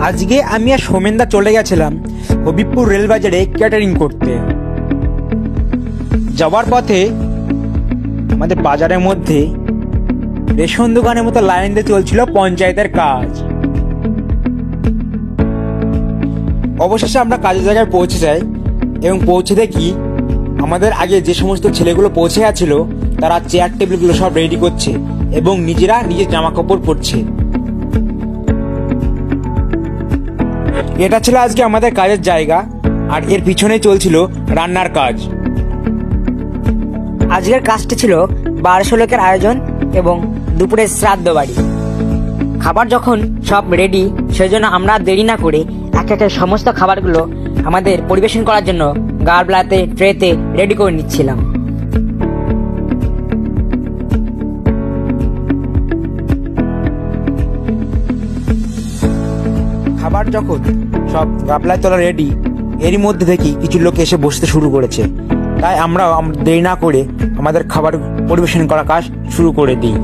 আজকে আমি আর সোমেনদা চলে গেছিলাম হবিবপুর রেলবাজারে ক্যাটারিং করতে। যাওয়ার পথে আমাদের বাজারের মধ্যে রেশন দোকানের মতো লাইন দিয়ে চলছিল পঞ্চায়েতের কাজ। অবশেষে আমরা কাজের জায়গায় পৌঁছে যাই এবং পৌঁছে দেখি আমাদের আগে যে সমস্ত ছেলেগুলো পৌঁছে গেছিল তারা চেয়ার টেবিলগুলো সব রেডি করছে এবং নিজেরা নিজের জামা কাপড় পরছে। এটা ছিল আজকে আমাদের কাজের জায়গা, আর এর পিছনে চলছিল রান্নার কাজ। আজকের কাজটি ছিল 1200 লোকের আয়োজন এবং দুপুরের শ্রাদ্ধ বাড়ি। খাবার যখন সব রেডি, সেই জন্য আমরা দেরি না করে এক একে সমস্ত খাবারগুলো আমাদের পরিবেশন করার জন্য গাবলাতে ট্রেতে রেডি করে নিচ্ছিলাম। খাবার যখন সব গাবলায় তোলা রেডি, এরই মধ্যে দেখি কিছু লোক এসে বসতে শুরু করেছে। তাই আমরাও দেরি না করে আমাদের খাবার পরিবেশন করা কাজ শুরু করে দিই।